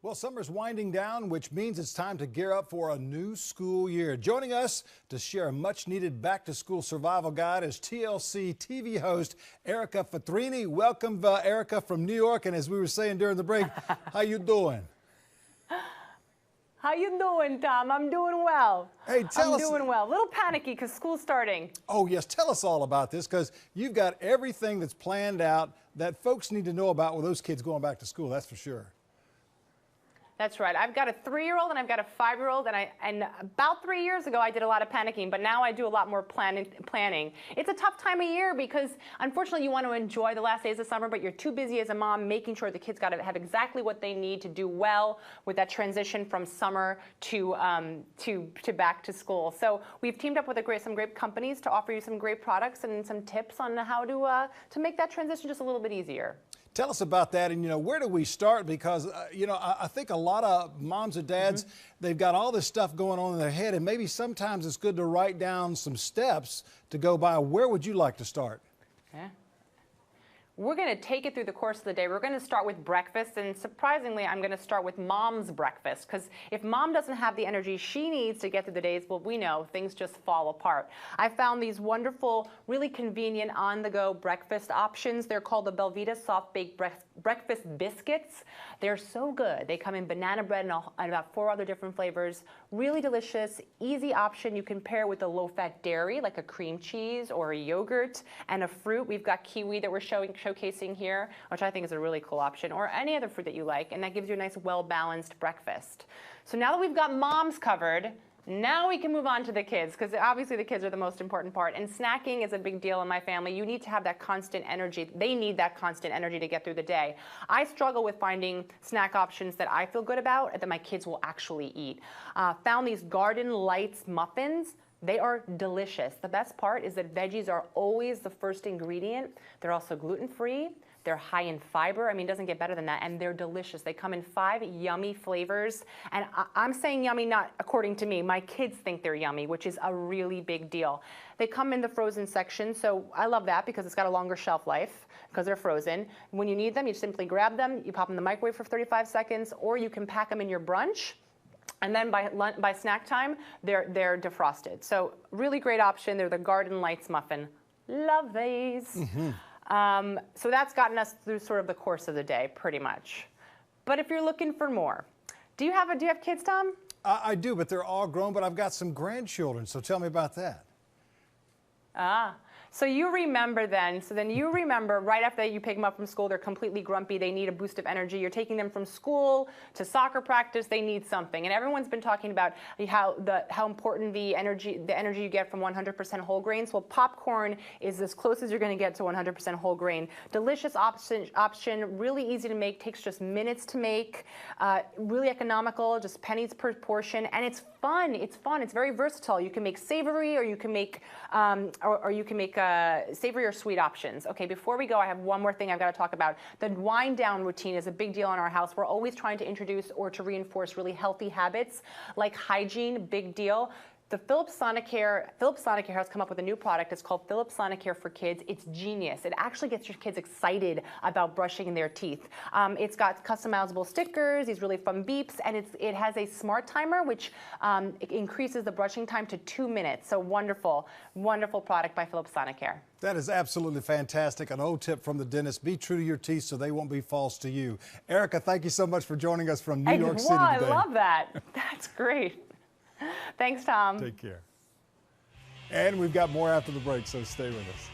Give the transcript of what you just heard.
Well, summer's winding down, which means it's time to gear up for a new school year. Joining us to share a much-needed back-to-school survival guide is TLC TV host Erica Fatrini. Welcome, Erica, from New York. And as we were saying during the break, how you doing? How you doing, Tom? I'm doing well. Hey, tell us. I'm doing well. A little panicky because school's starting. Oh, yes. Tell us all about this, because you've got everything that's planned out that folks need to know about with those kids going back to school, that's for sure. That's right. I've got a 3-year-old and I've got a 5-year-old, and about 3 years ago I did a lot of panicking, but now I do a lot more planning. It's a tough time of year because unfortunately you want to enjoy the last days of summer, but you're too busy as a mom making sure the kids got to have exactly what they need to do well with that transition from summer to back to school. So we've teamed up with some great companies to offer you some great products and some tips on how to make that transition just a little bit easier. Tell us about that, and where do we start? Because I think a lot of moms and dads, they've got all this stuff going on in their head, and maybe sometimes it's good to write down some steps to go by. Where would you like to start? Yeah. We're going to take it through the course of the day. We're going to start with breakfast, and surprisingly, I'm going to start with mom's breakfast, because if mom doesn't have the energy she needs to get through the days, well, we know things just fall apart. I found these wonderful, really convenient on-the-go breakfast options. They're called the Belvita Soft Baked Breakfast Biscuits. They're so good. They come in banana bread and about 4 other different flavors. Really delicious, easy option. You can pair with a low-fat dairy, like a cream cheese or a yogurt, and a fruit. We've got kiwi that we're showcasing here, which I think is a really cool option, or any other fruit that you like, and that gives you a nice, well-balanced breakfast. So now that we've got moms covered, now we can move on to the kids, because obviously the kids are the most important part, and snacking is a big deal in my family. You need to have that constant energy. They need that constant energy to get through the day. I struggle with finding snack options that I feel good about and that my kids will actually eat. Found these Garden Lights muffins. They are delicious. The best part is that veggies are always the first ingredient. They're also gluten-free. They're high in fiber. I mean, it doesn't get better than that. And they're delicious. They come in 5 yummy flavors. And I'm saying yummy not according to me. My kids think they're yummy, which is a really big deal. They come in the frozen section. So I love that because it's got a longer shelf life because they're frozen. When you need them, you simply grab them. You pop them in the microwave for 35 seconds, or you can pack them in your brunch. And then by snack time, they're defrosted. So really great option. They're the Garden Lights muffin. Love these. So that's gotten us through sort of the course of the day, pretty much. But if you're looking for more, do you have kids, Tom? I do, but they're all grown, but I've got some grandchildren, so tell me about that. So you remember then, right after you pick them up from school, they're completely grumpy, they need a boost of energy. You're taking them from school to soccer practice, they need something. And everyone's been talking about how important the energy you get from 100% whole grains. Well, popcorn is as close as you're going to get to 100% whole grain. Delicious option, really easy to make, takes just minutes to make, really economical, just pennies per portion, and it's fun. It's very versatile. You can make savory, or you can make savory or sweet options. Okay, before we go, I have one more thing I've got to talk about. The wind down routine is a big deal in our house. We're always trying to introduce or to reinforce really healthy habits like hygiene, big deal. The Philips Sonicare has come up with a new product. It's called Philips Sonicare for Kids. It's genius. It actually gets your kids excited about brushing their teeth. It's got customizable stickers, these really fun beeps, and it has a smart timer, which increases the brushing time to 2 minutes. So wonderful, wonderful product by Philips Sonicare. That is absolutely fantastic. An old tip from the dentist: be true to your teeth so they won't be false to you. Erica, thank you so much for joining us from New York City today. I love that. That's great. Thanks, Tom. Take care. And we've got more after the break, so stay with us.